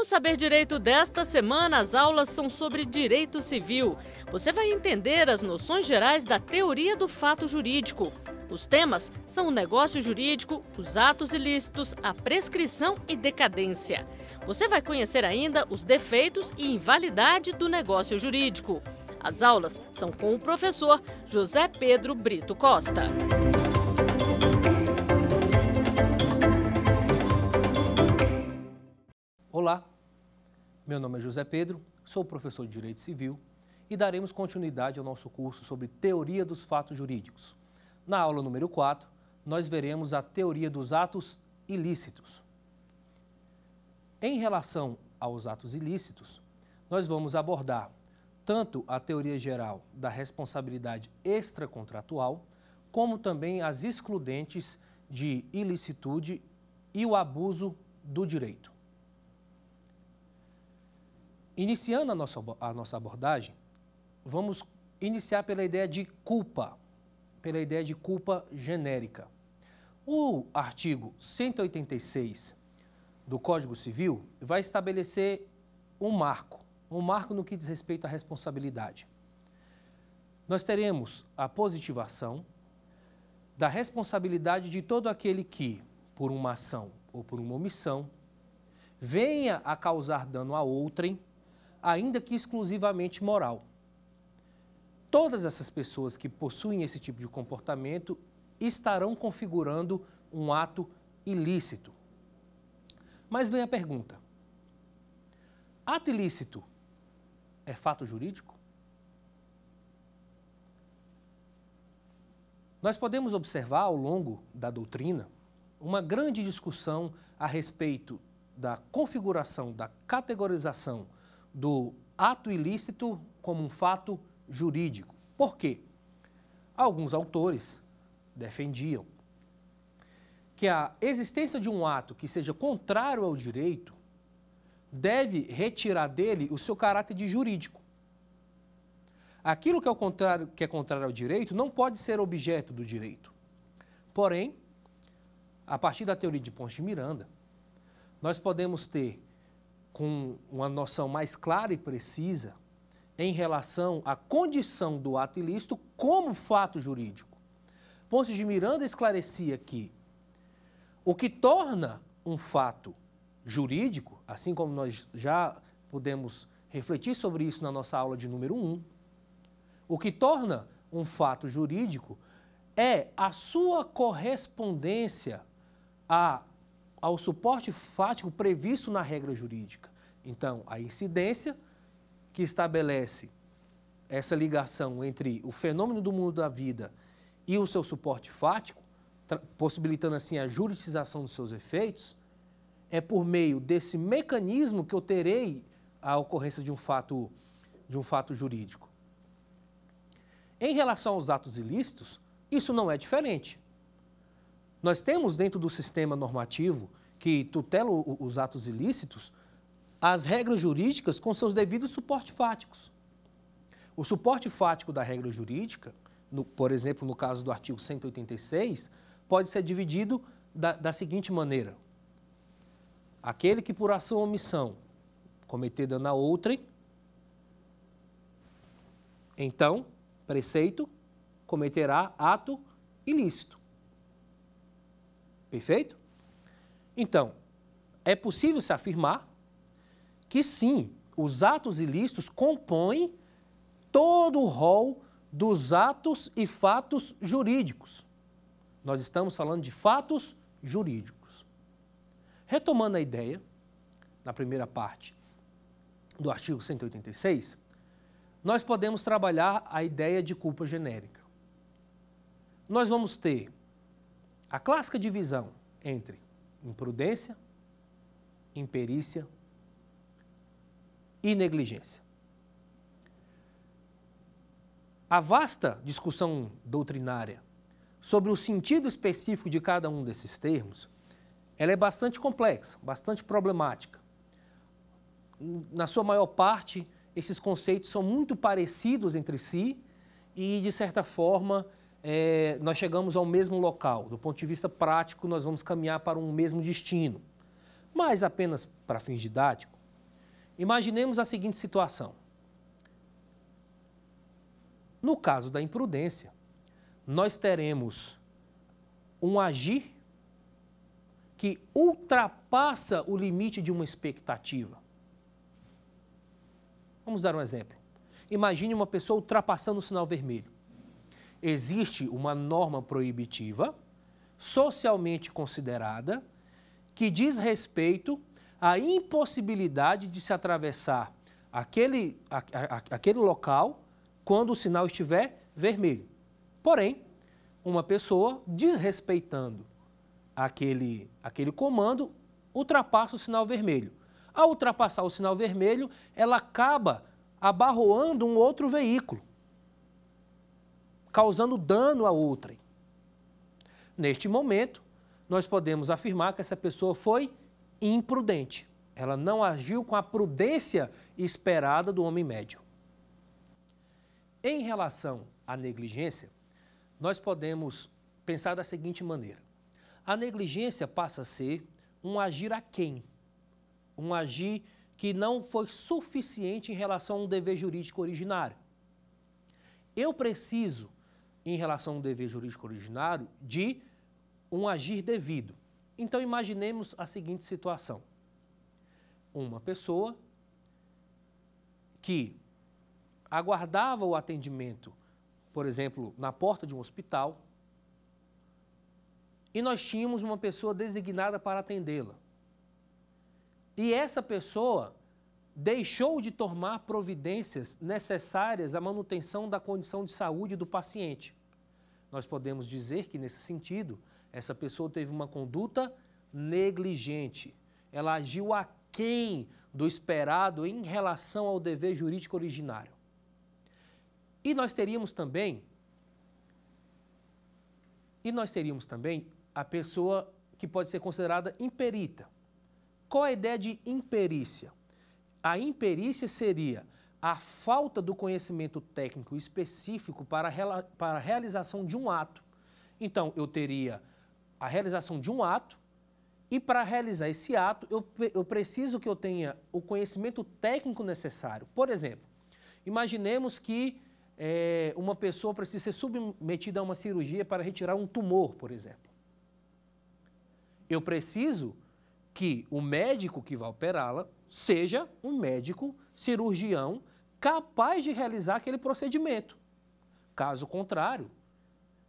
No Saber Direito desta semana, as aulas são sobre direito civil. Você vai entender as noções gerais da teoria do fato jurídico. Os temas são o negócio jurídico, os atos ilícitos, a prescrição e decadência. Você vai conhecer ainda os defeitos e invalidade do negócio jurídico. As aulas são com o professor José Pedro Brito Costa. Olá, meu nome é José Pedro, sou professor de Direito Civil e daremos continuidade ao nosso curso sobre Teoria dos Fatos Jurídicos. Na aula número 4, nós veremos a teoria dos atos ilícitos. Em relação aos atos ilícitos, nós vamos abordar tanto a teoria geral da responsabilidade extracontratual, como também as excludentes de ilicitude e o abuso do direito. Iniciando a nossa abordagem, vamos iniciar pela ideia de culpa genérica. O artigo 186 do Código Civil vai estabelecer um marco no que diz respeito à responsabilidade. Nós teremos a positivação da responsabilidade de todo aquele que, por uma ação ou por uma omissão, venha a causar dano a outrem, ainda que exclusivamente moral. Todas essas pessoas que possuem esse tipo de comportamento estarão configurando um ato ilícito. Mas vem a pergunta: ato ilícito é fato jurídico? Nós podemos observar ao longo da doutrina uma grande discussão a respeito da configuração, da categorização do ato ilícito como um fato jurídico. Por quê? Alguns autores defendiam que a existência de um ato que seja contrário ao direito deve retirar dele o seu caráter de jurídico. Aquilo que é contrário ao direito não pode ser objeto do direito. Porém, a partir da teoria de Ponce de Miranda, nós podemos ter com uma noção mais clara e precisa em relação à condição do ato ilícito como fato jurídico. Ponce de Miranda esclarecia que o que torna um fato jurídico, assim como nós já pudemos refletir sobre isso na nossa aula de número 1, o que torna um fato jurídico é a sua correspondência ao suporte fático previsto na regra jurídica. Então, a incidência que estabelece essa ligação entre o fenômeno do mundo da vida e o seu suporte fático, possibilitando assim a juridização dos seus efeitos, é por meio desse mecanismo que eu terei a ocorrência de um fato jurídico. Em relação aos atos ilícitos, isso não é diferente. Nós temos dentro do sistema normativo que tutela os atos ilícitos as regras jurídicas com seus devidos suportes fáticos. O suporte fático da regra jurídica, por exemplo, no caso do artigo 186, pode ser dividido da seguinte maneira: aquele que por ação ou omissão cometer dano a outrem, então, preceito, cometerá ato ilícito. Perfeito? Então, é possível se afirmar que sim, os atos ilícitos compõem todo o rol dos atos e fatos jurídicos. Nós estamos falando de fatos jurídicos. Retomando a ideia, na primeira parte do artigo 186, nós podemos trabalhar a ideia de culpa genérica. Nós vamos ter a clássica divisão entre imprudência, imperícia e negligência. A vasta discussão doutrinária sobre o sentido específico de cada um desses termos, ela é bastante complexa, bastante problemática. Na sua maior parte, esses conceitos são muito parecidos entre si e, de certa forma, nós chegamos ao mesmo local. Do ponto de vista prático, nós vamos caminhar para um mesmo destino. Mas, apenas para fins didáticos, Imaginemos a seguinte situação. No caso da imprudência, nós teremos um agir que ultrapassa o limite de uma expectativa. Vamos dar um exemplo. Imagine uma pessoa ultrapassando o sinal vermelho. Existe uma norma proibitiva, socialmente considerada, que diz respeito à impossibilidade de se atravessar aquele local quando o sinal estiver vermelho. Porém, uma pessoa desrespeitando aquele comando ultrapassa o sinal vermelho. Ao ultrapassar o sinal vermelho, ela acaba abarroando um outro veículo, causando dano a outrem. Neste momento, nós podemos afirmar que essa pessoa foi imprudente. Ela não agiu com a prudência esperada do homem médio. Em relação à negligência, nós podemos pensar da seguinte maneira. A negligência passa a ser um agir aquém, um agir que não foi suficiente em relação a um dever jurídico originário. Eu preciso, em relação a um dever jurídico originário, de um agir devido. Então, imaginemos a seguinte situação. Uma pessoa que aguardava o atendimento, por exemplo, na porta de um hospital, e nós tínhamos uma pessoa designada para atendê-la. E essa pessoa deixou de tomar providências necessárias à manutenção da condição de saúde do paciente. Nós podemos dizer que, nesse sentido, essa pessoa teve uma conduta negligente. Ela agiu aquém do esperado em relação ao dever jurídico originário. E nós teríamos também a pessoa que pode ser considerada imperita. Qual a ideia de imperícia? A imperícia seria a falta do conhecimento técnico específico para a realização de um ato. Então, eu teria a realização de um ato e para realizar esse ato, eu preciso que eu tenha o conhecimento técnico necessário. Por exemplo, imaginemos que uma pessoa precisa ser submetida a uma cirurgia para retirar um tumor, por exemplo. Eu preciso que o médico que vai operá-la seja um médico cirurgião capaz de realizar aquele procedimento. Caso contrário,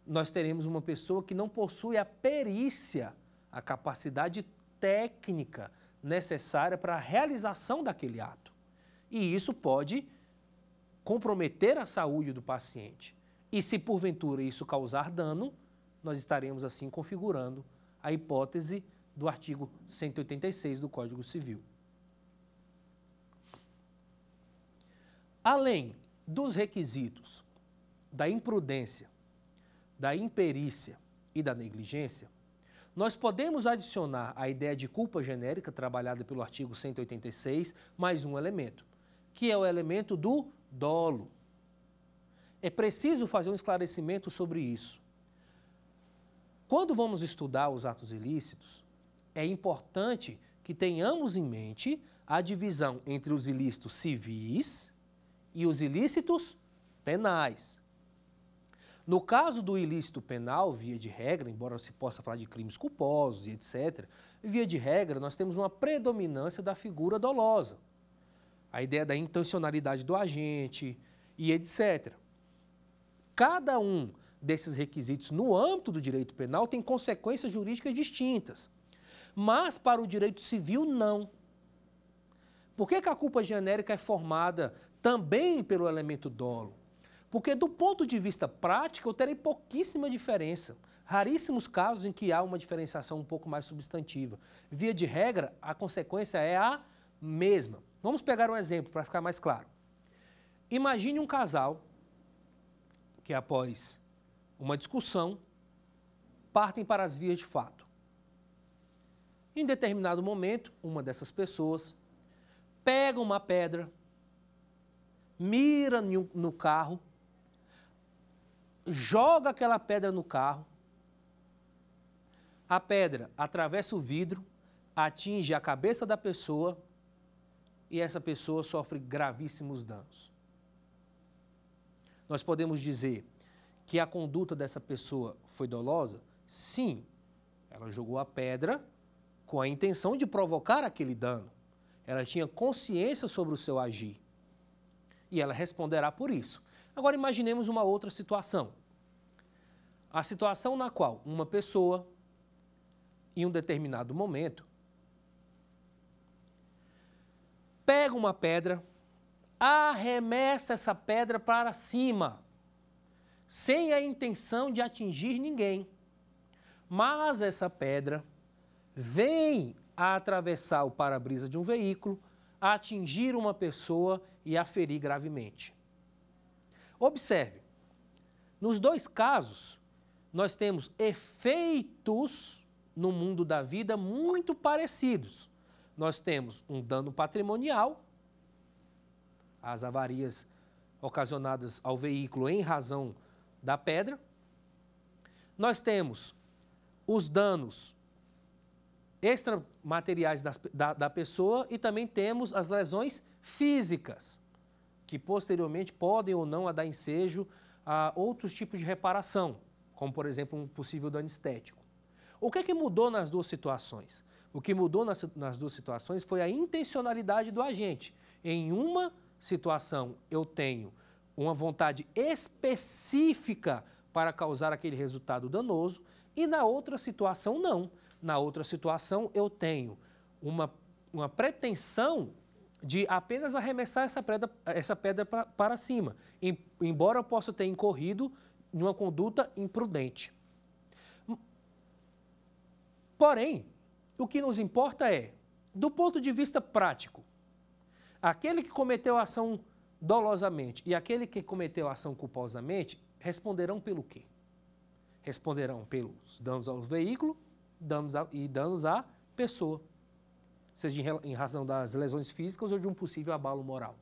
nós teremos uma pessoa que não possui a perícia, a capacidade técnica necessária para a realização daquele ato. E isso pode comprometer a saúde do paciente. E se porventura isso causar dano, nós estaremos assim configurando a hipótese do artigo 186 do Código Civil. Além dos requisitos da imprudência, da imperícia e da negligência, nós podemos adicionar a ideia de culpa genérica trabalhada pelo artigo 186, mais um elemento, que é o elemento do dolo. É preciso fazer um esclarecimento sobre isso. Quando vamos estudar os atos ilícitos, é importante que tenhamos em mente a divisão entre os ilícitos civis e os ilícitos penais. No caso do ilícito penal, via de regra, embora se possa falar de crimes culposos e etc., via de regra, nós temos uma predominância da figura dolosa. A ideia da intencionalidade do agente e etc. Cada um desses requisitos no âmbito do direito penal tem consequências jurídicas distintas. Mas para o direito civil, não. Por que a culpa genérica é formada também pelo elemento dolo? Porque do ponto de vista prático eu terei pouquíssima diferença. Raríssimos casos em que há uma diferenciação um pouco mais substantiva. Via de regra, a consequência é a mesma. Vamos pegar um exemplo para ficar mais claro. Imagine um casal que após uma discussão partem para as vias de fato. Em determinado momento, uma dessas pessoas pega uma pedra, mira no carro, joga aquela pedra no carro, a pedra atravessa o vidro, atinge a cabeça da pessoa e essa pessoa sofre gravíssimos danos. Nós podemos dizer que a conduta dessa pessoa foi dolosa? Sim, ela jogou a pedra com a intenção de provocar aquele dano. Ela tinha consciência sobre o seu agir e ela responderá por isso. Agora imaginemos uma outra situação. A situação na qual uma pessoa, em um determinado momento, pega uma pedra, arremessa essa pedra para cima, sem a intenção de atingir ninguém. Mas essa pedra vem a atravessar o para-brisa de um veículo, a atingir uma pessoa e a ferir gravemente. Observe, nos dois casos, nós temos efeitos no mundo da vida muito parecidos. Nós temos um dano patrimonial, as avarias ocasionadas ao veículo em razão da pedra. Nós temos os danos extramateriais da pessoa e também temos as lesões físicas, que posteriormente podem ou não dar ensejo a outros tipos de reparação, como por exemplo um possível dano estético. O que é que mudou nas duas situações? O que mudou nas duas situações foi a intencionalidade do agente. Em uma situação eu tenho uma vontade específica para causar aquele resultado danoso e na outra situação não. Na outra situação eu tenho uma pretensão de apenas arremessar essa pedra para cima, embora eu possa ter incorrido em uma conduta imprudente. Porém, o que nos importa é, do ponto de vista prático, aquele que cometeu a ação dolosamente e aquele que cometeu a ação culposamente responderão pelo quê? Responderão pelos danos ao veículo e danos à pessoa, seja em razão das lesões físicas ou de um possível abalo moral.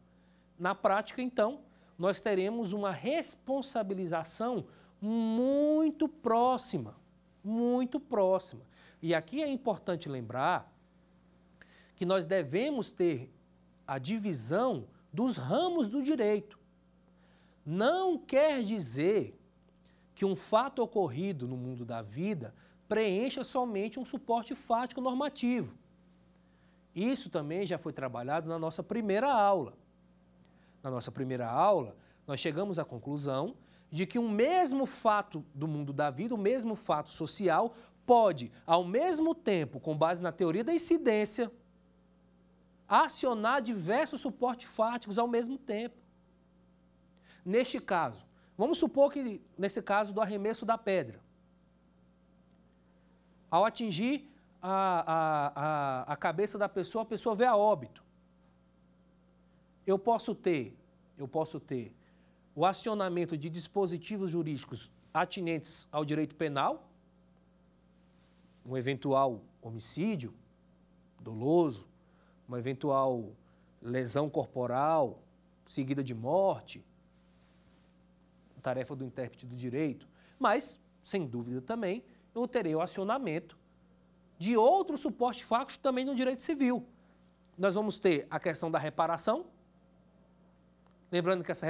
Na prática, então, nós teremos uma responsabilização muito próxima, muito próxima. E aqui é importante lembrar que nós devemos ter a divisão dos ramos do direito. Não quer dizer que um fato ocorrido no mundo da vida preencha somente um suporte fático normativo. Isso também já foi trabalhado na nossa primeira aula. Na nossa primeira aula, nós chegamos à conclusão de que um mesmo fato do mundo da vida, o mesmo fato social, pode, ao mesmo tempo, com base na teoria da incidência, acionar diversos suportes fáticos ao mesmo tempo. Neste caso, vamos supor que, nesse caso do arremesso da pedra, ao atingir a cabeça da pessoa, a pessoa vê a óbito. Eu posso ter o acionamento de dispositivos jurídicos atinentes ao direito penal, um eventual homicídio doloso, uma eventual lesão corporal seguida de morte, tarefa do intérprete do direito, mas, sem dúvida também, eu terei o acionamento de outro suporte fático também no direito civil. Nós vamos ter a questão da reparação, lembrando que essa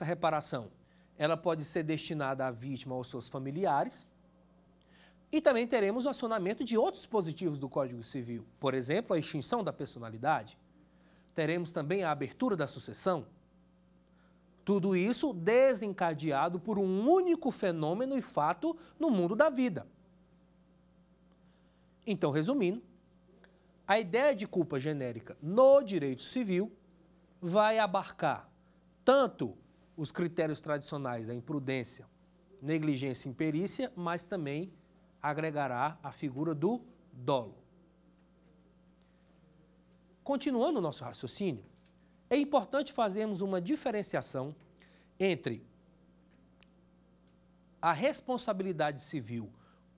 reparação ela pode ser destinada à vítima ou aos seus familiares, e também teremos o acionamento de outros dispositivos do Código Civil, por exemplo, a extinção da personalidade. Teremos também a abertura da sucessão. Tudo isso desencadeado por um único fenômeno e fato no mundo da vida. Então, resumindo, a ideia de culpa genérica no direito civil vai abarcar tanto os critérios tradicionais da imprudência, negligência e imperícia, mas também agregará a figura do dolo. Continuando o nosso raciocínio, é importante fazermos uma diferenciação entre a responsabilidade civil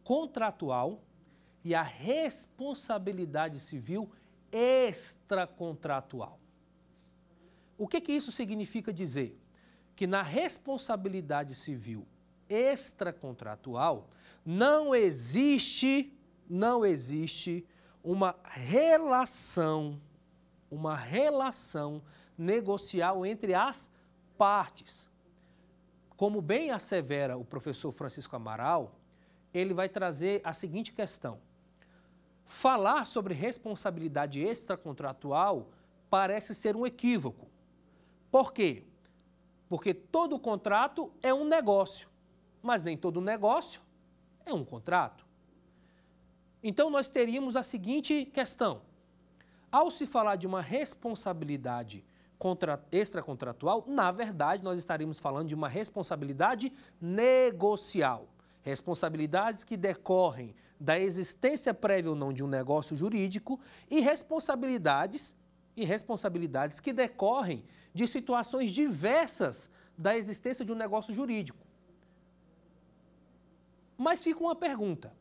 contratual e a responsabilidade civil extracontratual. O que isso significa dizer? Que na responsabilidade civil extracontratual não existe não existe uma relação negocial entre as partes. Como bem assevera o professor Francisco Amaral, ele vai trazer a seguinte questão. Falar sobre responsabilidade extracontratual parece ser um equívoco. Por quê? Porque todo contrato é um negócio, mas nem todo negócio é um contrato. Então, nós teríamos a seguinte questão. Ao se falar de uma responsabilidade extracontratual, na verdade, nós estaríamos falando de uma responsabilidade negocial. Responsabilidades que decorrem da existência prévia ou não de um negócio jurídico e responsabilidades que decorrem de situações diversas da existência de um negócio jurídico. Mas fica uma pergunta.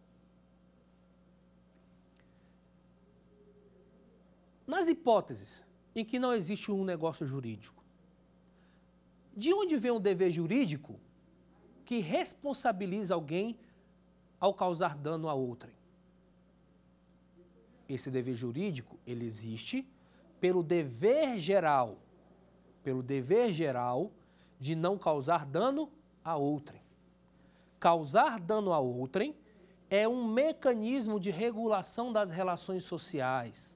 Nas hipóteses em que não existe um negócio jurídico, de onde vem o dever jurídico que responsabiliza alguém ao causar dano a outrem? Esse dever jurídico, ele existe pelo dever geral de não causar dano a outrem. Causar dano a outrem é um mecanismo de regulação das relações sociais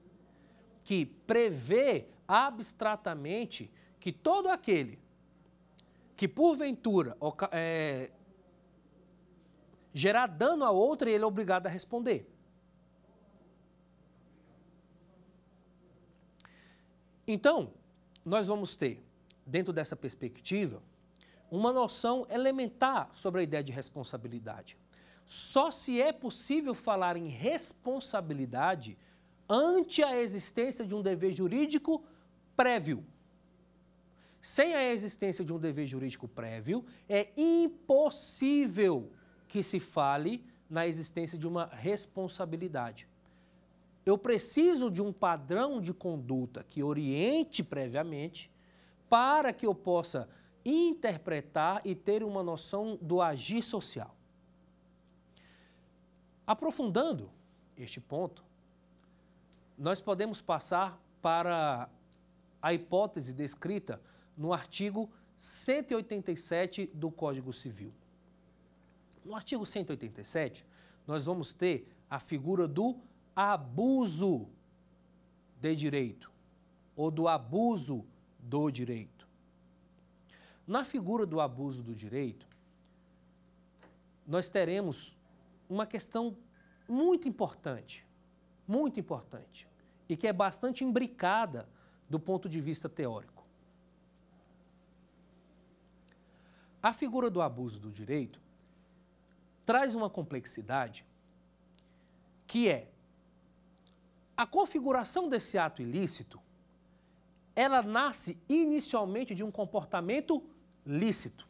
que prevê abstratamente que todo aquele que porventura gerar dano a outrem, ele é obrigado a responder. Então, nós vamos ter, dentro dessa perspectiva, uma noção elementar sobre a ideia de responsabilidade. Só se é possível falar em responsabilidade ante a existência de um dever jurídico prévio. Sem a existência de um dever jurídico prévio, é impossível que se fale na existência de uma responsabilidade. Eu preciso de um padrão de conduta que oriente previamente para que eu possa interpretar e ter uma noção do agir social. Aprofundando este ponto, nós podemos passar para a hipótese descrita no artigo 187 do Código Civil. No artigo 187, nós vamos ter a figura do abuso de direito ou do abuso do direito. Na figura do abuso do direito, nós teremos uma questão muito importante, e que é bastante imbricada do ponto de vista teórico. A figura do abuso do direito traz uma complexidade que é a configuração desse ato ilícito, ela nasce inicialmente de um comportamento lícito.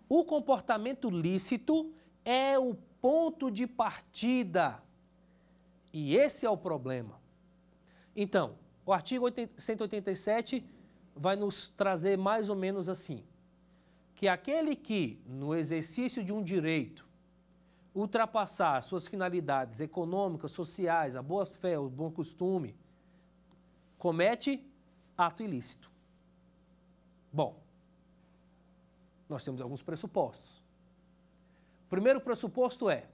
O comportamento lícito é o ponto de partida e esse é o problema. Então, o artigo 187 vai nos trazer mais ou menos assim, que aquele que, no exercício de um direito, ultrapassar suas finalidades econômicas, sociais, a boa-fé, o bom costume, comete ato ilícito. Bom, nós temos alguns pressupostos. O primeiro pressuposto é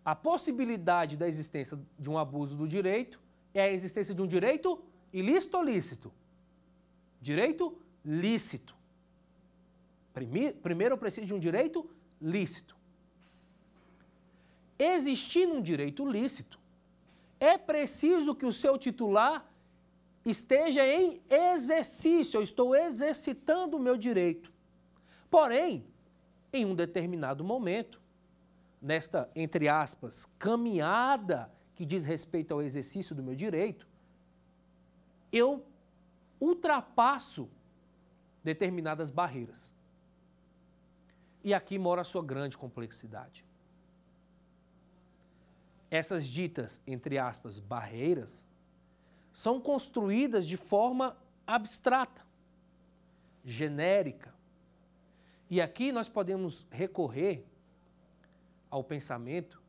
a possibilidade da existência de um abuso do direito é a existência de um direito ilícito ou lícito? Direito lícito. Primeiro eu preciso de um direito lícito. Existindo um direito lícito, é preciso que o seu titular esteja em exercício, eu estou exercitando o meu direito. Porém, em um determinado momento, nesta, entre aspas, caminhada que diz respeito ao exercício do meu direito, eu ultrapasso determinadas barreiras. E aqui mora a sua grande complexidade. Essas ditas, entre aspas, barreiras, são construídas de forma abstrata, genérica. E aqui nós podemos recorrer ao pensamento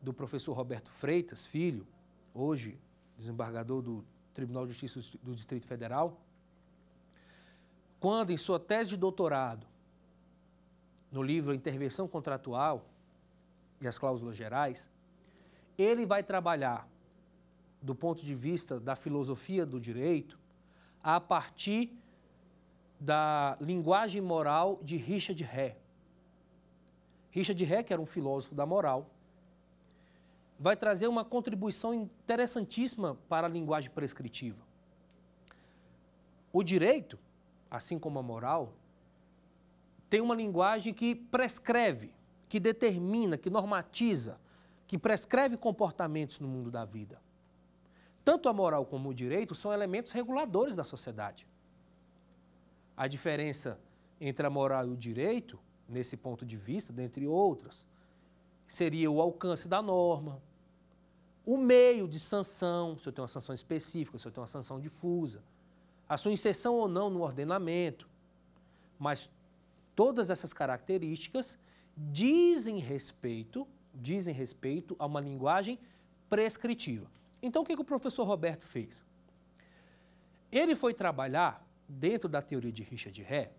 do professor Roberto Freitas, filho, hoje desembargador do Tribunal de Justiça do Distrito Federal, quando em sua tese de doutorado, no livro Intervenção Contratual e as Cláusulas Gerais, ele vai trabalhar do ponto de vista da filosofia do direito a partir da linguagem moral de Richard Hare. Richard Hare, que era um filósofo da moral, vai trazer uma contribuição interessantíssima para a linguagem prescritiva. O direito, assim como a moral, tem uma linguagem que prescreve, que determina, que normatiza, que prescreve comportamentos no mundo da vida. Tanto a moral como o direito são elementos reguladores da sociedade. A diferença entre a moral e o direito, nesse ponto de vista, dentre outras, seria o alcance da norma, o meio de sanção, se eu tenho uma sanção específica, se eu tenho uma sanção difusa, a sua inserção ou não no ordenamento. Mas todas essas características dizem respeito a uma linguagem prescritiva. Então, o que o professor Roberto fez? Ele foi trabalhar, dentro da teoria de Richard Hare,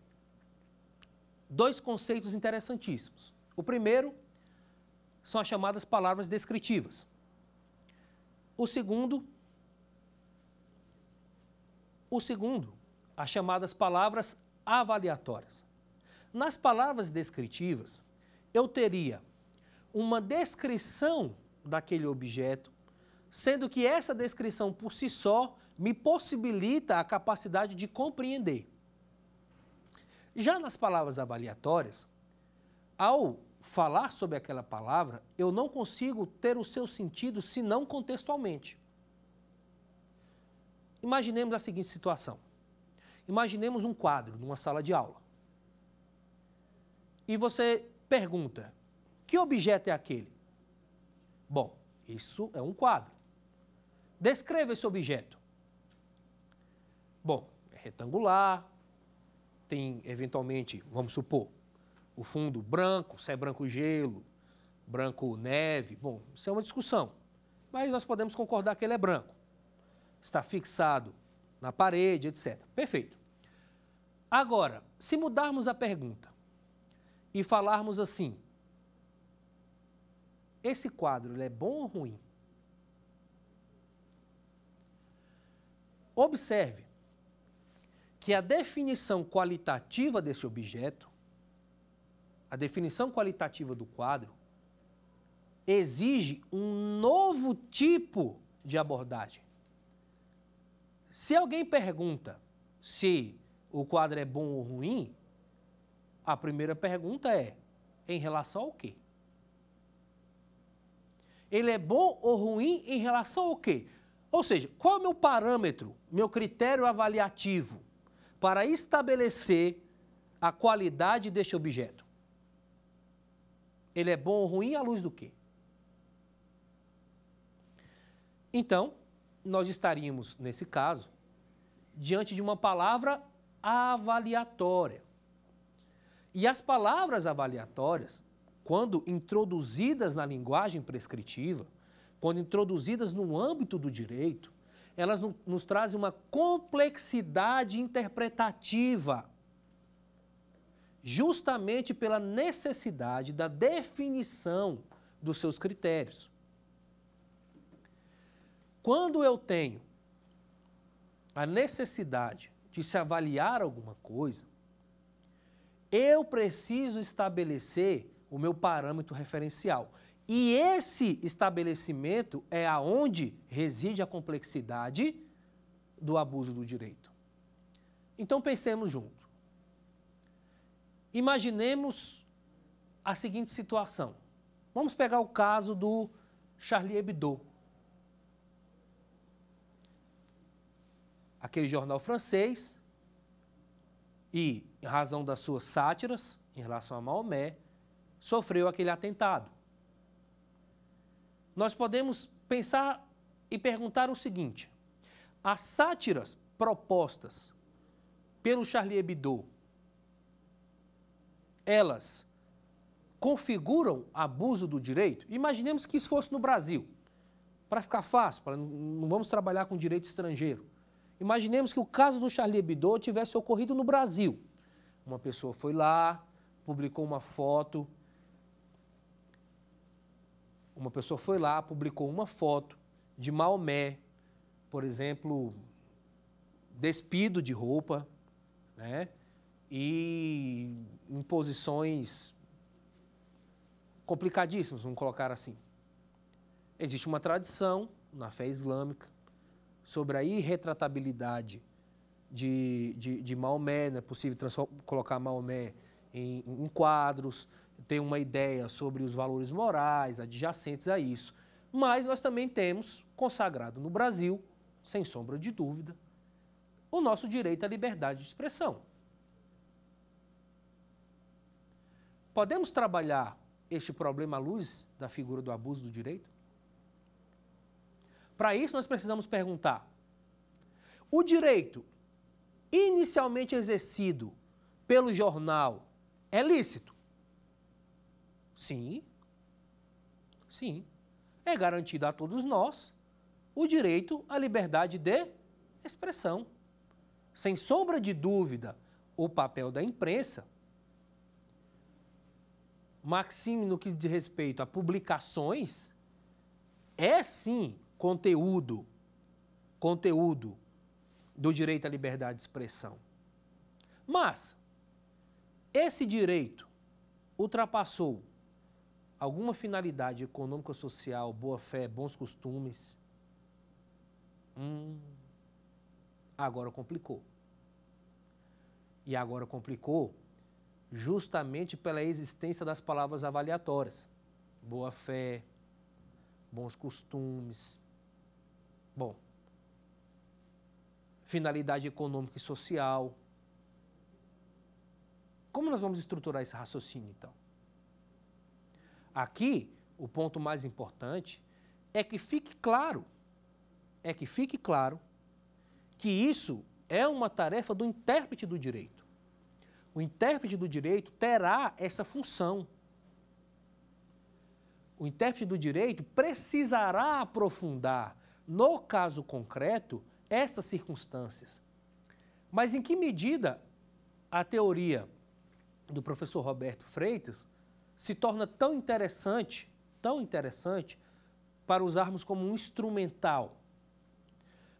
dois conceitos interessantíssimos. O primeiro são as chamadas palavras descritivas. O segundo, as chamadas palavras avaliatórias. Nas palavras descritivas, eu teria uma descrição daquele objeto, sendo que essa descrição por si só me possibilita a capacidade de compreender. Já nas palavras avaliatórias, ao falar sobre aquela palavra, eu não consigo ter o seu sentido senão contextualmente. Imaginemos a seguinte situação. Imaginemos um quadro numa sala de aula. E você pergunta, que objeto é aquele? Bom, isso é um quadro. Descreva esse objeto. Bom, é retangular, tem eventualmente, vamos supor, o fundo branco, se é branco gelo, branco neve. Bom, isso é uma discussão, mas nós podemos concordar que ele é branco. Está fixado na parede, etc. Perfeito. Agora, se mudarmos a pergunta e falarmos assim, esse quadro ele é bom ou ruim? Observe que a definição qualitativa desse objeto, a definição qualitativa do quadro, exige um novo tipo de abordagem. Se alguém pergunta se o quadro é bom ou ruim, a primeira pergunta é, em relação ao quê? Ele é bom ou ruim em relação ao quê? Ou seja, qual é o meu parâmetro, meu critério avaliativo para estabelecer a qualidade deste objeto? Ele é bom ou ruim à luz do quê? Então, nós estaríamos, nesse caso, diante de uma palavra avaliatória. E as palavras avaliatórias, quando introduzidas na linguagem prescritiva, quando introduzidas no âmbito do direito, elas nos trazem uma complexidade interpretativa, justamente pela necessidade da definição dos seus critérios. Quando eu tenho a necessidade de se avaliar alguma coisa, eu preciso estabelecer o meu parâmetro referencial. E esse estabelecimento é aonde reside a complexidade do abuso do direito. Então pensemos junto. Imaginemos a seguinte situação. Vamos pegar o caso do Charlie Hebdo. Aquele jornal francês e, em razão das suas sátiras em relação a Maomé, sofreu aquele atentado. Nós podemos pensar e perguntar o seguinte: as sátiras propostas pelo Charlie Hebdo, elas configuram abuso do direito? Imaginemos que isso fosse no Brasil, para ficar fácil, não vamos trabalhar com direito estrangeiro. Imaginemos que o caso do Charlie Hebdo tivesse ocorrido no Brasil. Uma pessoa foi lá, publicou uma foto. Uma pessoa foi lá, publicou uma foto de Maomé, por exemplo, despido de roupa, né? E em posições complicadíssimas, vamos colocar assim. Existe uma tradição na fé islâmica sobre a irretratabilidade de Maomé, não é possível colocar Maomé em quadros, tem uma ideia sobre os valores morais adjacentes a isso. Mas nós também temos consagrado no Brasil, sem sombra de dúvida, o nosso direito à liberdade de expressão. Podemos trabalhar este problema à luz da figura do abuso do direito? Para isso, nós precisamos perguntar: o direito inicialmente exercido pelo jornal é lícito? Sim. Sim. É garantido a todos nós o direito à liberdade de expressão. Sem sombra de dúvida, o papel da imprensa, maxime no que diz respeito a publicações, é sim conteúdo do direito à liberdade de expressão. Mas esse direito ultrapassou alguma finalidade econômica, social, boa-fé, bons costumes? Agora complicou. E agora complicou justamente pela existência das palavras avaliatórias. Boa-fé, bons costumes. Bom, finalidade econômica e social. Como nós vamos estruturar esse raciocínio, então? Aqui, o ponto mais importante é que fique claro, que isso é uma tarefa do intérprete do direito. O intérprete do direito terá essa função. O intérprete do direito precisará aprofundar, no caso concreto, essas circunstâncias. Mas em que medida a teoria do professor Roberto Freitas se torna tão interessante para usarmos como um instrumental?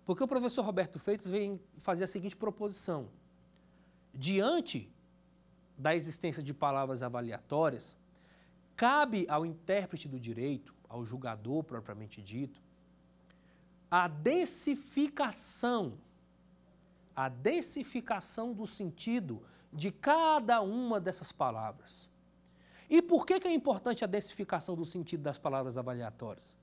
Porque o professor Roberto Freitas vem fazer a seguinte proposição: diante da existência de palavras avaliatórias, cabe ao intérprete do direito, ao julgador propriamente dito, a densificação do sentido de cada uma dessas palavras. E por que é importante a densificação do sentido das palavras avaliatórias?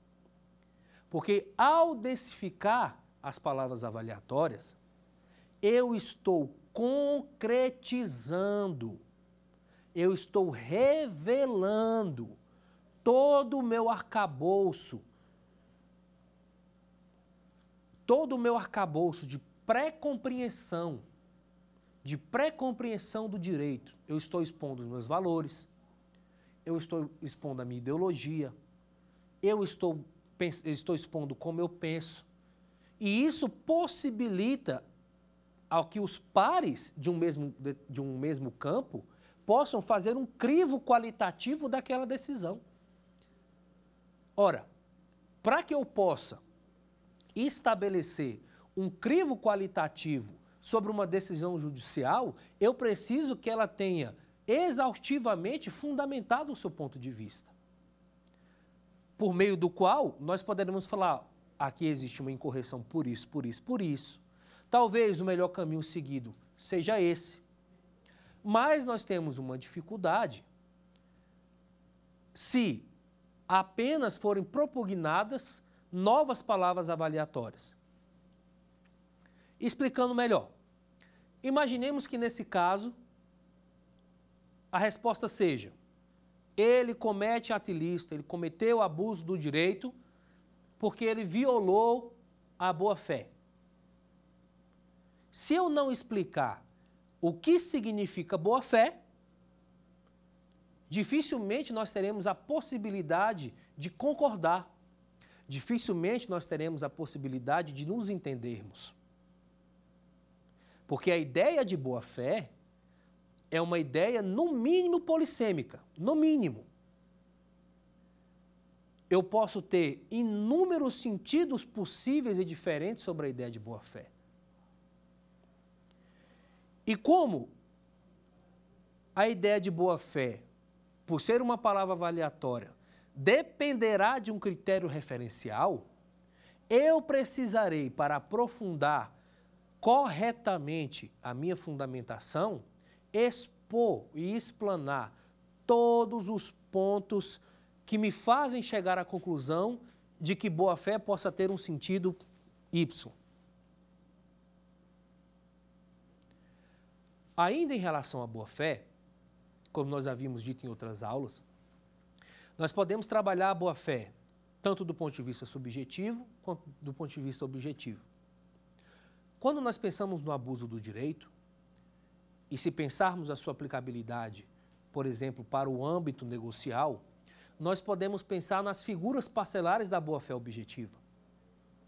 Porque ao densificar as palavras avaliatórias, eu estou concretizando, eu estou revelando todo o meu arcabouço, de pré-compreensão do direito. Eu estou expondo os meus valores, eu estou expondo a minha ideologia, eu estou expondo como eu penso. E isso possibilita ao que os pares de um mesmo campo possam fazer um crivo qualitativo daquela decisão. Ora, para que eu possa estabelecer um crivo qualitativo sobre uma decisão judicial, eu preciso que ela tenha exaustivamente fundamentado o seu ponto de vista. Por meio do qual nós poderemos falar: aqui existe uma incorreção por isso, por isso, por isso. Talvez o melhor caminho seguido seja esse. Mas nós temos uma dificuldade se apenas forem propugnadas novas palavras avaliatórias. Explicando melhor, imaginemos que nesse caso a resposta seja: ele comete ato ilícito, ele cometeu abuso do direito porque ele violou a boa-fé. Se eu não explicar o que significa boa-fé, dificilmente nós teremos a possibilidade de concordar. Dificilmente nós teremos a possibilidade de nos entendermos. Porque a ideia de boa-fé é uma ideia, no mínimo, polissêmica. No mínimo. Eu posso ter inúmeros sentidos possíveis e diferentes sobre a ideia de boa-fé. E como a ideia de boa-fé, por ser uma palavra avaliatória, dependerá de um critério referencial, eu precisarei, para aprofundar corretamente a minha fundamentação, expor e explanar todos os pontos que me fazem chegar à conclusão de que boa-fé possa ter um sentido Y. Ainda em relação à boa-fé, como nós havíamos dito em outras aulas, nós podemos trabalhar a boa-fé tanto do ponto de vista subjetivo quanto do ponto de vista objetivo. Quando nós pensamos no abuso do direito, e se pensarmos a sua aplicabilidade, por exemplo, para o âmbito negocial, nós podemos pensar nas figuras parcelares da boa-fé objetiva.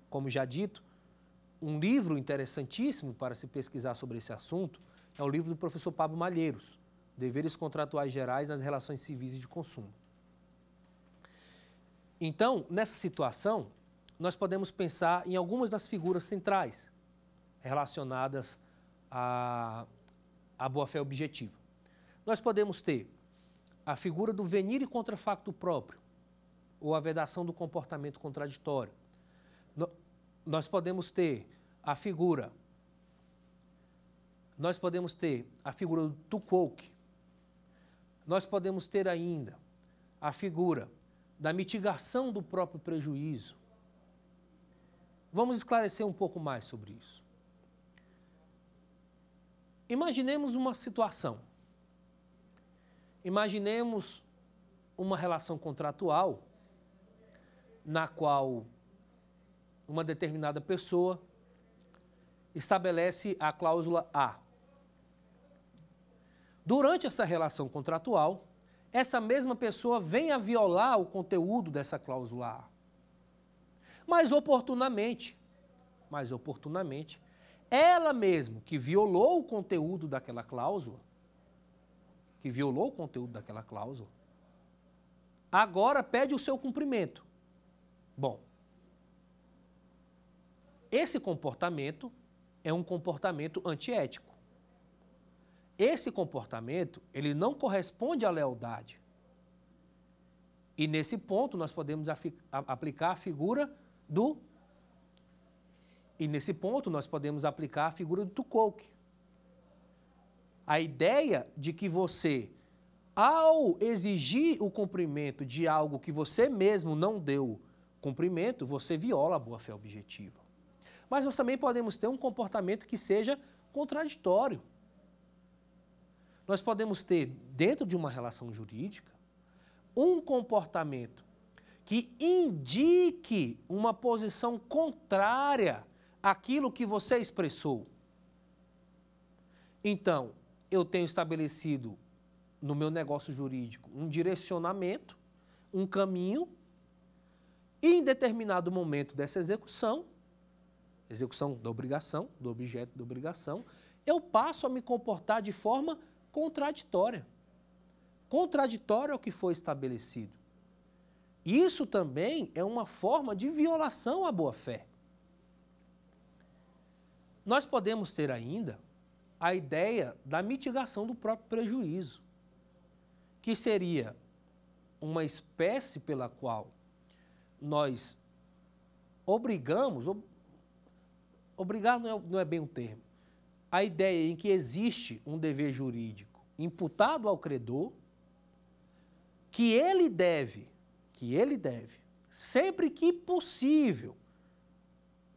Como já dito, um livro interessantíssimo para se pesquisar sobre esse assunto é o livro do professor Pablo Malheiros, Deveres Contratuais Gerais nas Relações Civis e de Consumo. Então, nessa situação, nós podemos pensar em algumas das figuras centrais relacionadas à boa-fé objetiva. Nós podemos ter a figura do venire contra facto próprio, ou a vedação do comportamento contraditório. Nós podemos ter a figura do tu quoque. Nós podemos ter ainda a figura da mitigação do próprio prejuízo. Vamos esclarecer um pouco mais sobre isso. Imaginemos uma situação. Imaginemos uma relação contratual na qual uma determinada pessoa estabelece a cláusula A. Durante essa relação contratual, essa mesma pessoa vem a violar o conteúdo dessa cláusula A. Mas oportunamente, ela mesma que violou o conteúdo daquela cláusula, agora pede o seu cumprimento. Bom, esse comportamento é um comportamento antiético. Esse comportamento, ele não corresponde à lealdade. E nesse ponto nós podemos aplicar a figura do tu quoque. A ideia de que você, ao exigir o cumprimento de algo que você mesmo não deu cumprimento, você viola a boa-fé objetiva. Mas nós também podemos ter um comportamento que seja contraditório. Nós podemos ter, dentro de uma relação jurídica, um comportamento que indique uma posição contrária àquilo que você expressou. Então, eu tenho estabelecido no meu negócio jurídico um direcionamento, um caminho, e em determinado momento dessa execução da obrigação, do objeto da obrigação, eu passo a me comportar de forma contraditória. Contraditório ao que foi estabelecido. Isso também é uma forma de violação à boa-fé. Nós podemos ter ainda a ideia da mitigação do próprio prejuízo, que seria uma espécie pela qual nós obrigamos, obrigar não é bem um termo, a ideia em que existe um dever jurídico imputado ao credor, que ele deve, sempre que possível,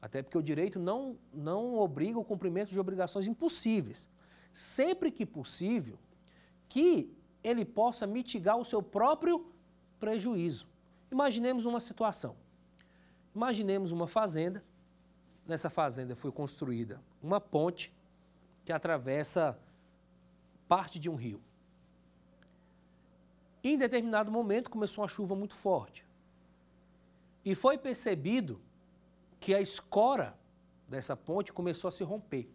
até porque o direito não obriga o cumprimento de obrigações impossíveis, sempre que possível, que ele possa mitigar o seu próprio prejuízo. Imaginemos uma situação. Imaginemos uma fazenda. Nessa fazenda foi construída uma ponte que atravessa parte de um rio. Em determinado momento começou uma chuva muito forte. E foi percebido que a escora dessa ponte começou a se romper.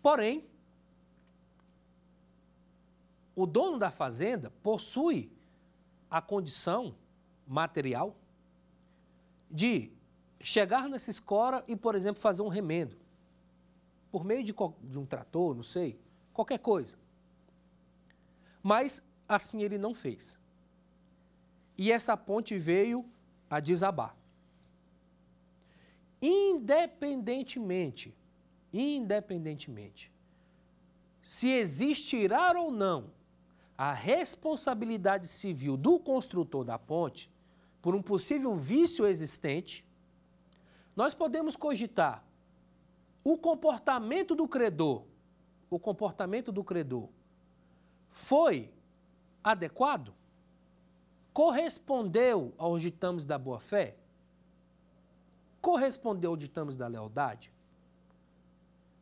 Porém, o dono da fazenda possui a condição material de chegar nessa escora e, por exemplo, fazer um remendo. Por meio de um trator, não sei, qualquer coisa. Mas assim ele não fez. E essa ponte veio a desabar. Independentemente se existirá ou não a responsabilidade civil do construtor da ponte por um possível vício existente, nós podemos cogitar o comportamento do credor foi adequado? Correspondeu aos ditames da boa-fé? Correspondeu aos ditames da lealdade?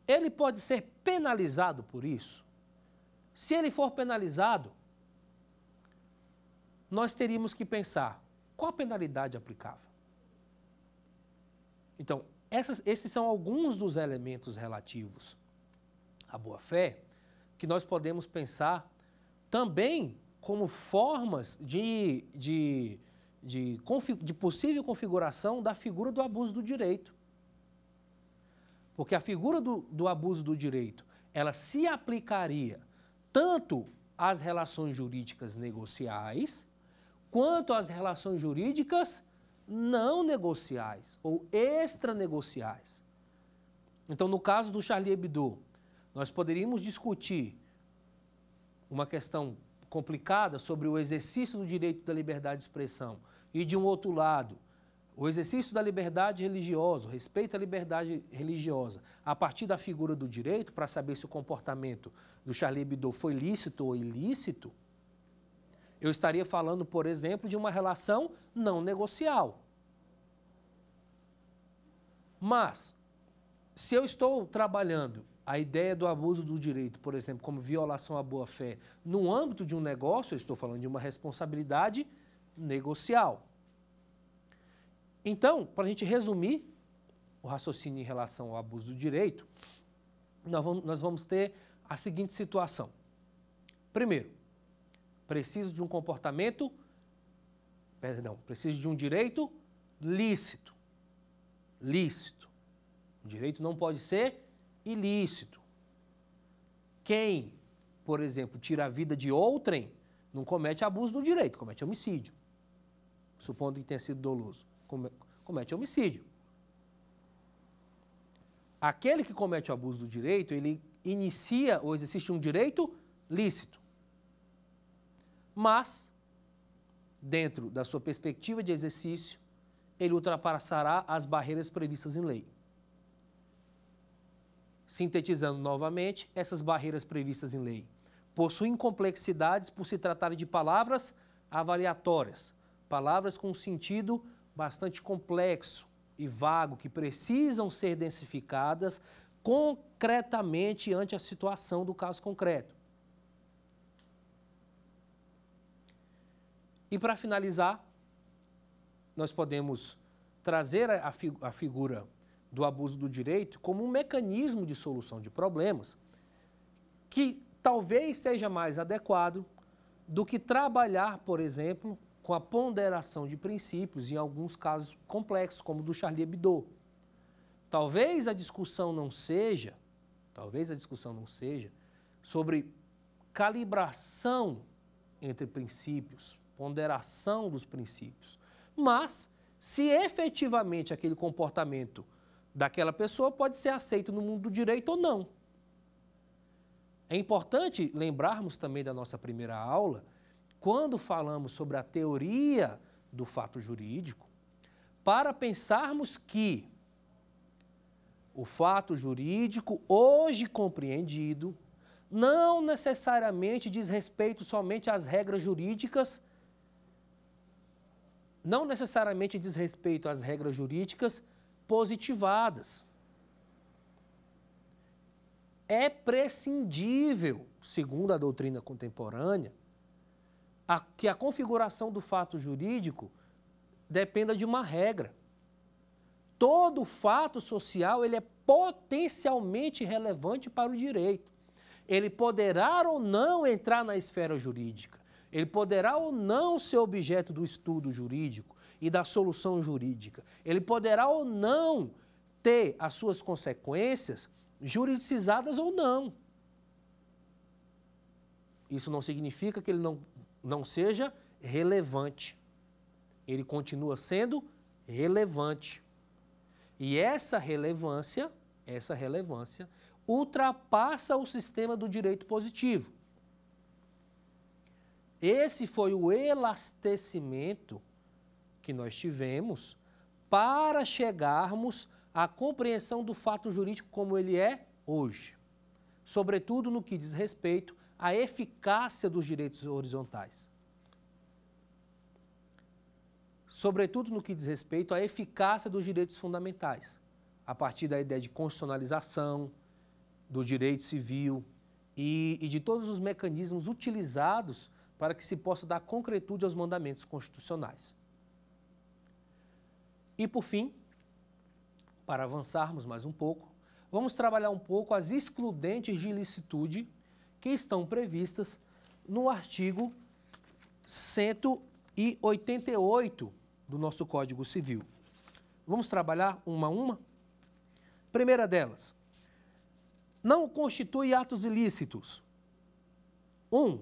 Ele pode ser penalizado por isso? Se ele for penalizado, nós teríamos que pensar qual a penalidade aplicável. Então, esses são alguns dos elementos relativos à boa-fé que nós podemos pensar também como formas de possível configuração da figura do abuso do direito. Porque a figura do abuso do direito, ela se aplicaria tanto às relações jurídicas negociais, quanto às relações jurídicas não negociais ou extranegociais. Então, no caso do Charlie Hebdo, nós poderíamos discutir uma questão complicada sobre o exercício do direito da liberdade de expressão e, de um outro lado, o exercício da liberdade religiosa, o respeito à liberdade religiosa, a partir da figura do direito, para saber se o comportamento do Charlie Hebdo foi lícito ou ilícito, eu estaria falando, por exemplo, de uma relação não negocial. Mas, se eu estou trabalhando a ideia do abuso do direito, por exemplo, como violação à boa-fé, no âmbito de um negócio, eu estou falando de uma responsabilidade negocial. Então, para a gente resumir o raciocínio em relação ao abuso do direito, nós vamos ter a seguinte situação. Primeiro, preciso de um direito lícito. Lícito. O direito não pode ser ilícito. Quem, por exemplo, tira a vida de outrem, não comete abuso do direito, comete homicídio. Supondo que tenha sido doloso, comete homicídio. Aquele que comete o abuso do direito, ele inicia ou existe um direito lícito. Mas, dentro da sua perspectiva de exercício, ele ultrapassará as barreiras previstas em lei. Sintetizando novamente, essas barreiras previstas em lei possuem complexidades por se tratarem de palavras avaliatórias, palavras com um sentido bastante complexo e vago, que precisam ser densificadas concretamente ante a situação do caso concreto. E para finalizar, nós podemos trazer a figura do abuso do direito como um mecanismo de solução de problemas que talvez seja mais adequado do que trabalhar, por exemplo, com a ponderação de princípios em alguns casos complexos, como o do Charlie Hebdo. Talvez a discussão não seja sobre calibração entre princípios, ponderação dos princípios, mas se efetivamente aquele comportamento daquela pessoa pode ser aceito no mundo do direito ou não. É importante lembrarmos também da nossa primeira aula, quando falamos sobre a teoria do fato jurídico, para pensarmos que o fato jurídico, hoje compreendido, não necessariamente diz respeito somente às regras jurídicas, positivadas. é prescindível, segundo a doutrina contemporânea, que a configuração do fato jurídico dependa de uma regra. Todo fato social ele é potencialmente relevante para o direito. Ele poderá ou não entrar na esfera jurídica. Ele poderá ou não ser objeto do estudo jurídico e da solução jurídica. Ele poderá ou não ter as suas consequências juridicizadas ou não. Isso não significa que ele não seja relevante. Ele continua sendo relevante. E essa relevância ultrapassa o sistema do direito positivo. Esse foi o elastecimento que nós tivemos para chegarmos à compreensão do fato jurídico como ele é hoje, sobretudo no que diz respeito à eficácia dos direitos horizontais. Sobretudo no que diz respeito à eficácia dos direitos fundamentais, a partir da ideia de constitucionalização, do direito civil e de todos os mecanismos utilizados para que se possa dar concretude aos mandamentos constitucionais. E, por fim, para avançarmos mais um pouco, vamos trabalhar um pouco as excludentes de ilicitude que estão previstas no artigo 188 do nosso Código Civil. Vamos trabalhar uma a uma? Primeira delas, não constitui atos ilícitos. 1.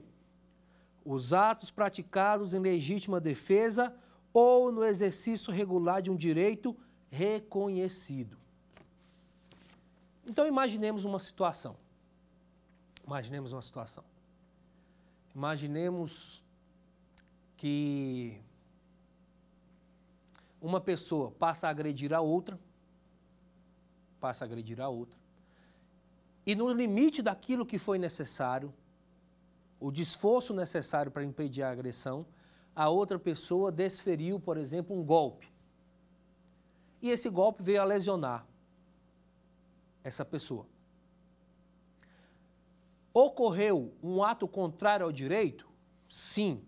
Os atos praticados em legítima defesa ou no exercício regular de um direito reconhecido. Então, imaginemos uma situação. Imaginemos que uma pessoa passa a agredir a outra, e no limite daquilo que foi necessário, o desforço necessário para impedir a agressão, a outra pessoa desferiu, por exemplo, um golpe. E esse golpe veio a lesionar essa pessoa. Ocorreu um ato contrário ao direito? Sim.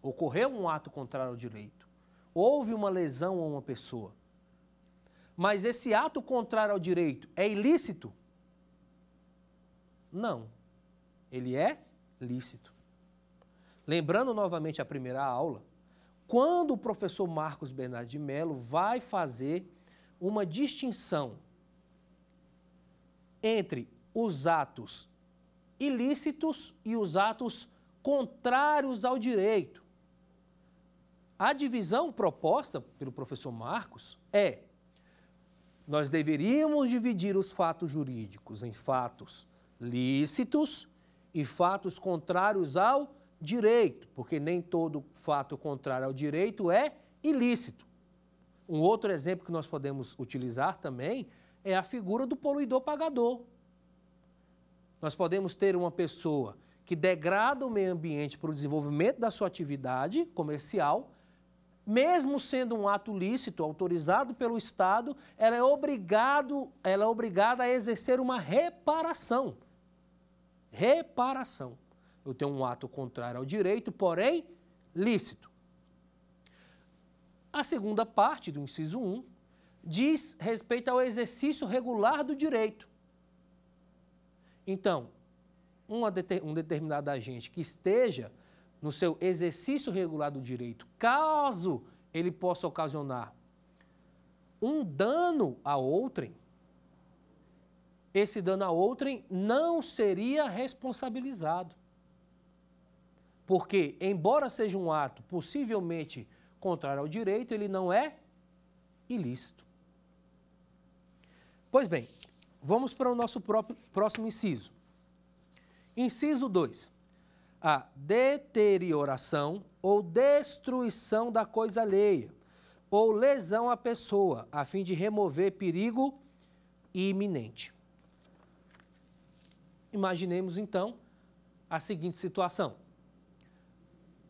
Ocorreu um ato contrário ao direito. Houve uma lesão a uma pessoa. Mas esse ato contrário ao direito é ilícito? Não. Ele é lícito. Lembrando novamente a primeira aula, quando o professor Marcos Bernardo de Mello vai fazer uma distinção entre os atos ilícitos e os atos contrários ao direito. A divisão proposta pelo professor Marcos é: nós deveríamos dividir os fatos jurídicos em fatos lícitos e fatos contrários ao direito, porque nem todo fato contrário ao direito é ilícito. Um outro exemplo que nós podemos utilizar também é a figura do poluidor-pagador. Nós podemos ter uma pessoa que degrada o meio ambiente para o desenvolvimento da sua atividade comercial, mesmo sendo um ato lícito, autorizado pelo Estado, ela é obrigada a exercer uma reparação. Reparação. Eu tenho um ato contrário ao direito, porém lícito. A segunda parte do inciso 1 diz respeito ao exercício regular do direito. Então, um determinado agente que esteja no seu exercício regular do direito, caso ele possa ocasionar um dano a outrem, esse dano a outrem não seria responsabilizado. Porque, embora seja um ato possivelmente contrário ao direito, ele não é ilícito. Pois bem, vamos para o nosso próximo inciso. Inciso 2. A deterioração ou destruição da coisa alheia ou lesão à pessoa, a fim de remover perigo iminente. Imaginemos, então, a seguinte situação.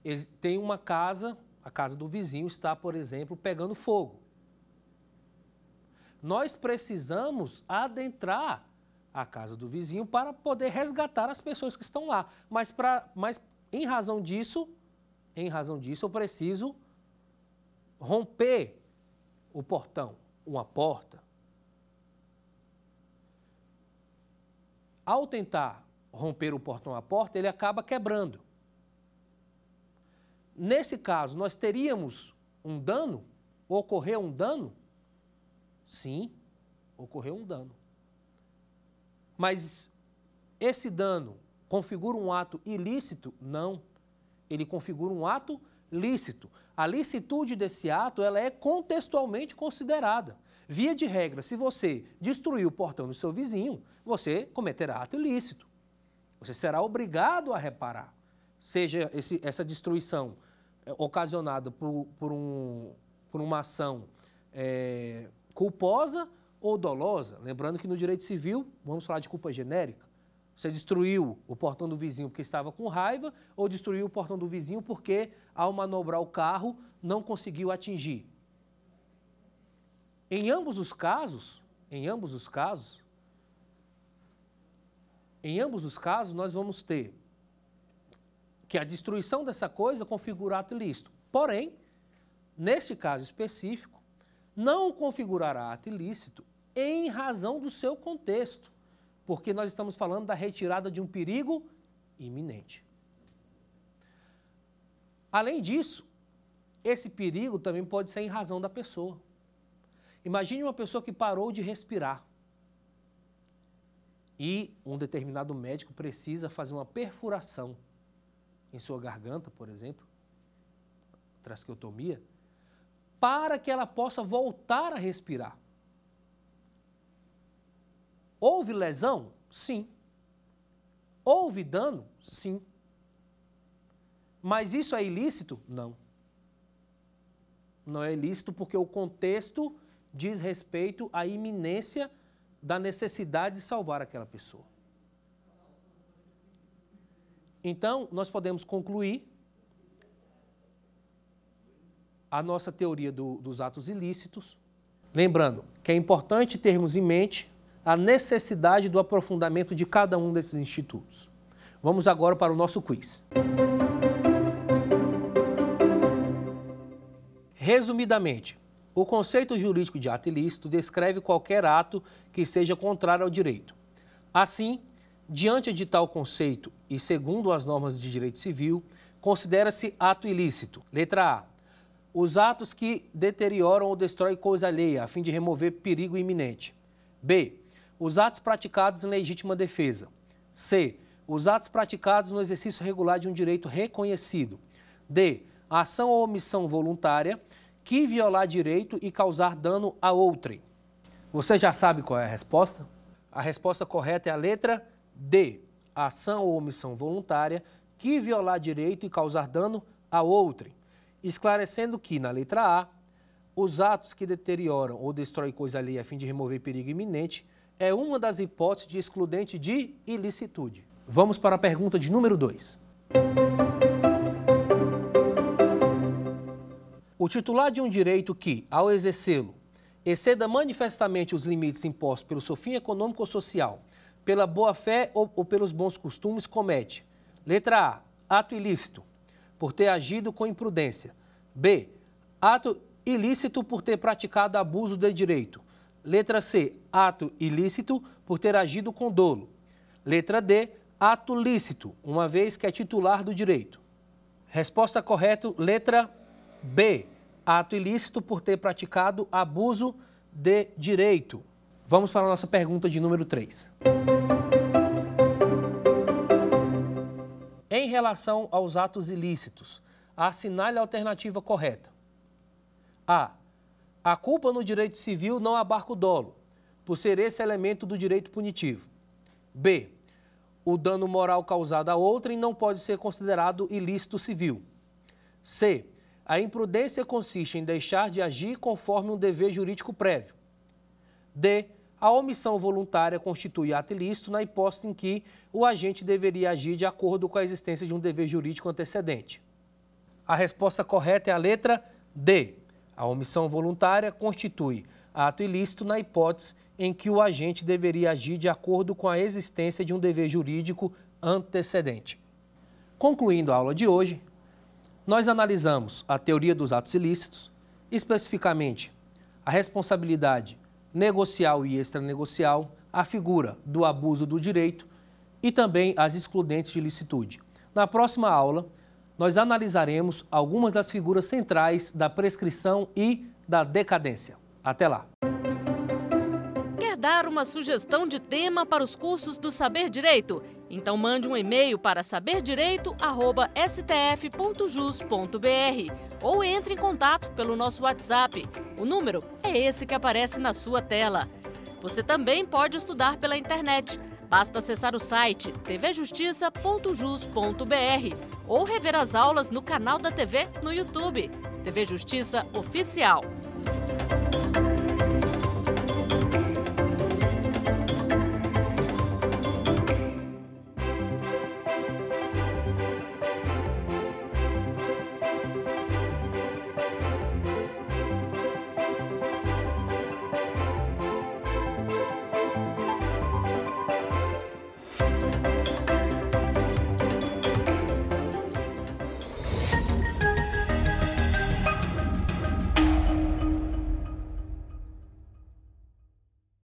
Ele tem uma casa, a casa do vizinho está, por exemplo, pegando fogo. Nós precisamos adentrar à casa do vizinho para poder resgatar as pessoas que estão lá. Mas em razão disso, eu preciso romper o portão, uma porta. Ao tentar romper o portão, a porta, ele acaba quebrando. Nesse caso, nós teríamos um dano? Ocorreu um dano? Sim, ocorreu um dano. Mas esse dano configura um ato ilícito? Não. Ele configura um ato lícito. A licitude desse ato, ela é contextualmente considerada. Via de regra, se você destruir o portão do seu vizinho, você cometerá ato ilícito. Você será obrigado a reparar. Seja essa destruição ocasionada por uma ação culposa ou dolosa. Lembrando que no direito civil, vamos falar de culpa genérica. Você destruiu o portão do vizinho porque estava com raiva ou destruiu o portão do vizinho porque, ao manobrar o carro, não conseguiu atingir. Em ambos os casos, nós vamos ter que a destruição dessa coisa configura ato ilícito. Porém, neste caso específico, não configurará ato ilícito em razão do seu contexto, porque nós estamos falando da retirada de um perigo iminente. Além disso, esse perigo também pode ser em razão da pessoa. Imagine uma pessoa que parou de respirar e um determinado médico precisa fazer uma perfuração em sua garganta, por exemplo, traqueotomia, para que ela possa voltar a respirar. Houve lesão? Sim. Houve dano? Sim. Mas isso é ilícito? Não. Não é ilícito porque o contexto diz respeito à iminência da necessidade de salvar aquela pessoa. Então, nós podemos concluir a nossa teoria dos atos ilícitos, lembrando que é importante termos em mente a necessidade do aprofundamento de cada um desses institutos. Vamos agora para o nosso quiz. Resumidamente, o conceito jurídico de ato ilícito descreve qualquer ato que seja contrário ao direito. Assim, diante de tal conceito e segundo as normas de direito civil, considera-se ato ilícito. Letra A. Os atos que deterioram ou destroem coisa alheia a fim de remover perigo iminente. B. Os atos praticados em legítima defesa. C. Os atos praticados no exercício regular de um direito reconhecido. D. A ação ou omissão voluntária que violar direito e causar dano a outrem. Você já sabe qual é a resposta? A resposta correta é a letra D. Ação ou omissão voluntária que violar direito e causar dano a outrem. Esclarecendo que, na letra A, os atos que deterioram ou destroem coisa alheia a fim de remover perigo iminente é uma das hipóteses de excludente de ilicitude. Vamos para a pergunta de número 2. O titular de um direito que, ao exercê-lo, exceda manifestamente os limites impostos pelo seu fim econômico ou social, pela boa-fé ou pelos bons costumes, comete. Letra A. Ato ilícito, por ter agido com imprudência. B. Ato ilícito por ter praticado abuso de direito. Letra C. Ato ilícito por ter agido com dolo. Letra D. Ato lícito, uma vez que é titular do direito. Resposta correta, letra B. Ato ilícito por ter praticado abuso de direito. Vamos para a nossa pergunta de número 3. Em relação aos atos ilícitos, assinale a alternativa correta. A. A culpa no direito civil não abarca o dolo, por ser esse elemento do direito punitivo. B. O dano moral causado a outrem não pode ser considerado ilícito civil. C. A imprudência consiste em deixar de agir conforme um dever jurídico prévio. D. A omissão voluntária constitui ato ilícito na hipótese em que o agente deveria agir de acordo com a existência de um dever jurídico antecedente. A resposta correta é a letra D. A omissão voluntária constitui ato ilícito na hipótese em que o agente deveria agir de acordo com a existência de um dever jurídico antecedente. Concluindo a aula de hoje, nós analisamos a teoria dos atos ilícitos, especificamente a responsabilidade negocial e extranegocial, a figura do abuso do direito e também as excludentes de licitude. Na próxima aula, nós analisaremos algumas das figuras centrais da prescrição e da decadência. Até lá! Quer dar uma sugestão de tema para os cursos do Saber Direito? Então mande um e-mail para saberdireito@stf.jus.br ou entre em contato pelo nosso WhatsApp. O número é esse que aparece na sua tela. Você também pode estudar pela internet. Basta acessar o site tvjustiça.jus.br ou rever as aulas no canal da TV no YouTube. TV Justiça Oficial.